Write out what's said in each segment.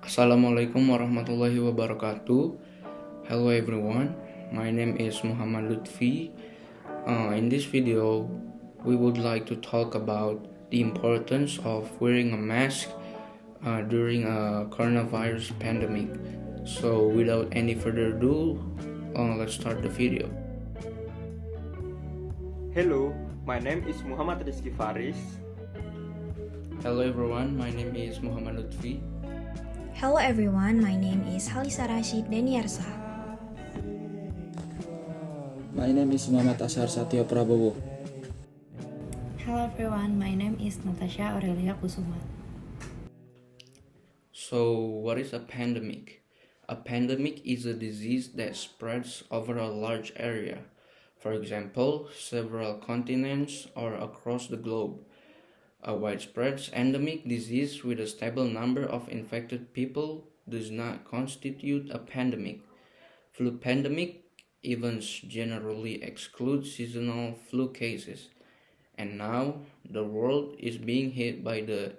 Assalamualaikum warahmatullahi wabarakatuh. Hello everyone, my name is Mochamad Luthfi. In this video, we would like to talk about the importance of wearing a mask during a coronavirus pandemic. So without any further ado, let's start the video. Hello, my name is Rizqi Farris. Hello everyone, my name is Mochamad Luthfi. Hello everyone, my name is Khalisa Rasyid D. My name is Natasha Satyo Prabowo. Hello everyone, my name is Natasha, Aurelia, Kusuma. So, what is a pandemic? A pandemic is a disease that spreads over a large area, for example, several continents or across the globe. A widespread endemic disease with a stable number of infected people does not constitute a pandemic. Flu pandemic events generally exclude seasonal flu cases, and now the world is being hit by the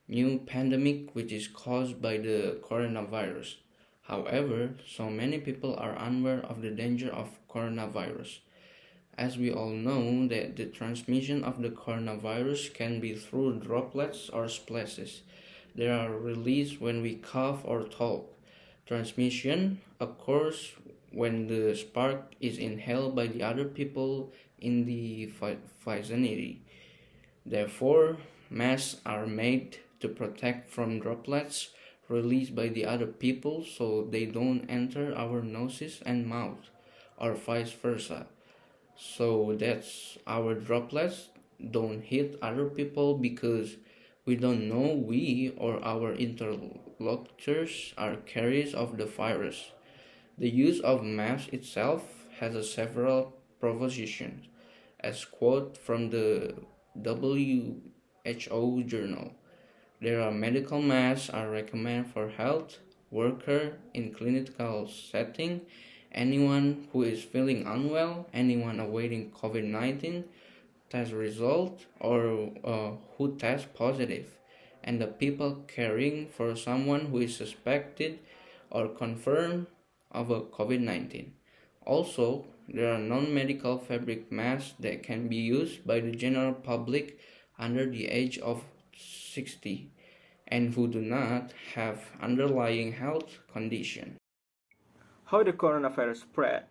new pandemic, which is caused by the coronavirus. However, so many people are unaware of the danger of coronavirus. As we all know that the transmission of the coronavirus can be through droplets or splashes. They are released when we cough or talk. Transmission occurs when the spark is inhaled by the other people in the vicinity. Therefore, masks are made to protect from droplets released by the other people so they don't enter our noses and mouth, or vice versa. So that's our droplets don't hit other people because we don't know we or our interlocutors are carriers of the virus. The use of masks itself has several propositions, as quote from the WHO journal. There are medical masks are recommended for health worker in clinical setting, anyone who is feeling unwell, anyone awaiting COVID-19 test result, or who test positive, and the people caring for someone who is suspected or confirmed of a COVID-19. Also, there are non-medical fabric masks that can be used by the general public under the age of 60 and who do not have underlying health condition. How the coronavirus spread?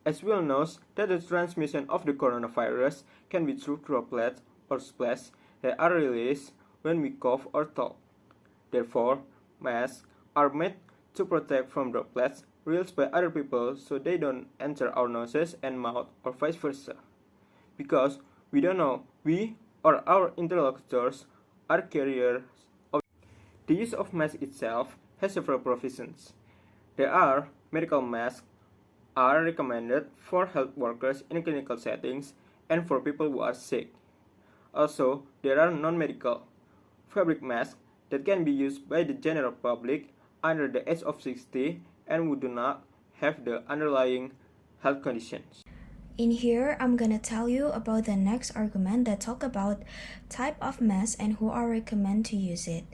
As we all know that the transmission of the coronavirus can be through droplets or splashes that are released when we cough or talk. Therefore, masks are made to protect from droplets released by other people so they don't enter our noses and mouth or vice versa. Because we don't know we or our interlocutors are carriers of. The use of masks itself has several provisions. There are medical masks are recommended for health workers in clinical settings and for people who are sick. Also, there are non-medical fabric masks that can be used by the general public under the age of 60 and who do not have the underlying health conditions. In here, I'm gonna tell you about the next argument that talk about type of mask and who are recommend to use it.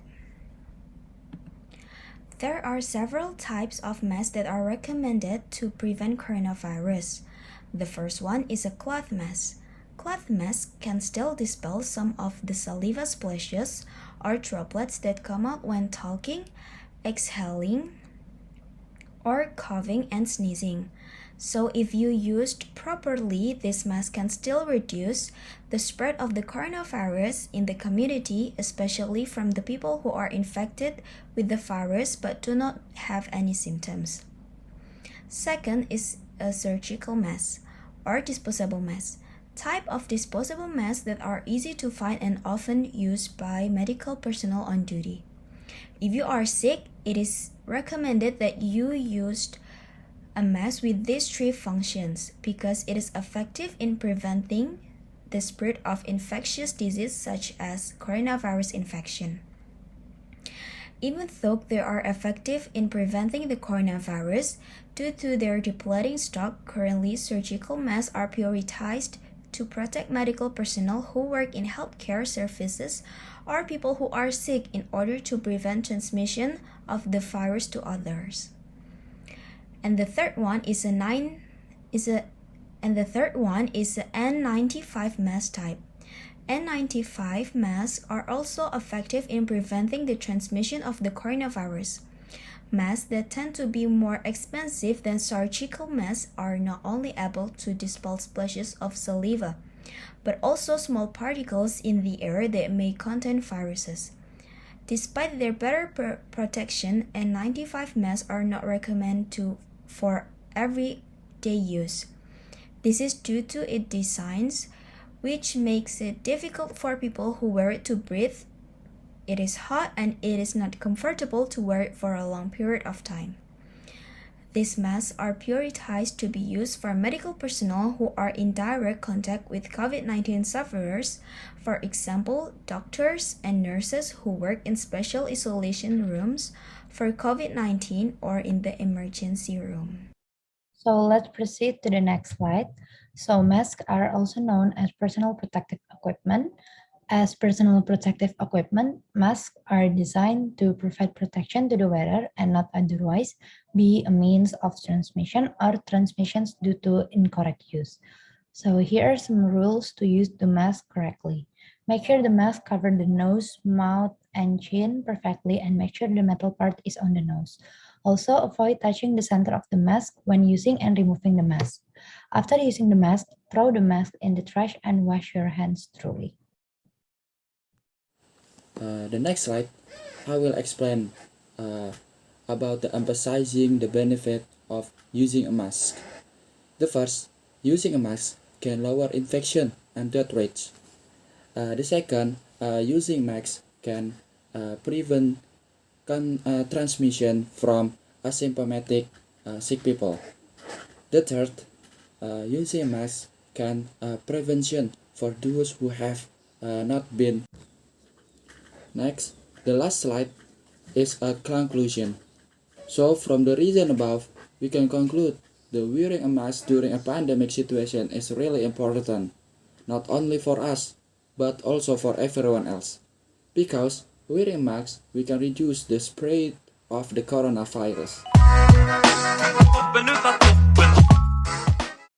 There are several types of masks that are recommended to prevent coronavirus. The first one is a cloth mask. Cloth masks can still dispel some of the saliva splashes or droplets that come out when talking, exhaling, or coughing and sneezing. So if you used properly, this mask can still reduce the spread of the coronavirus in the community, especially from the people who are infected with the virus but do not have any symptoms. Second is a surgical mask or disposable mask. Type of disposable masks that are easy to find and often used by medical personnel on duty. If you are sick, it is recommended that you used a mask with these three functions because it is effective in preventing the spread of infectious disease such as coronavirus infection. Even though they are effective in preventing the coronavirus, due to their depleting stock, currently surgical masks are prioritized to protect medical personnel who work in healthcare services or people who are sick in order to prevent transmission of the virus to others. And the third one is a N95 mask type. N95 masks are also effective in preventing the transmission of the coronavirus. Masks that tend to be more expensive than surgical masks are not only able to dispel splashes of saliva, but also small particles in the air that may contain viruses. Despite their better protection, N95 masks are not recommended for everyday use. This is due to its designs, which makes it difficult for people who wear it to breathe. It is hot and it is not comfortable to wear it for a long period of time. These masks are prioritized to be used for medical personnel who are in direct contact with COVID-19 sufferers, for example, doctors and nurses who work in special isolation rooms for COVID-19 or in the emergency room. So let's proceed to the next slide. So masks are also known as personal protective equipment. As personal protective equipment, masks are designed to provide protection to the wearer and not otherwise be a means of transmission or transmissions due to incorrect use. So here are some rules to use the mask correctly. Make sure the mask covers the nose, mouth, and chin perfectly and make sure the metal part is on the nose. Also, avoid touching the center of the mask when using and removing the mask. After using the mask, throw the mask in the trash and wash your hands thoroughly. The next slide, I will explain about emphasizing the benefit of using a mask. The first, using a mask can lower infection and death rates. The second, using masks can prevent transmission from asymptomatic sick people. The third, using a mask can prevention for those who have not been. Next, the last slide is a conclusion. So from the reason above, we can conclude that wearing a mask during a pandemic situation is really important, not only for us, but also for everyone else. Because wearing masks, we can reduce the spread of the coronavirus.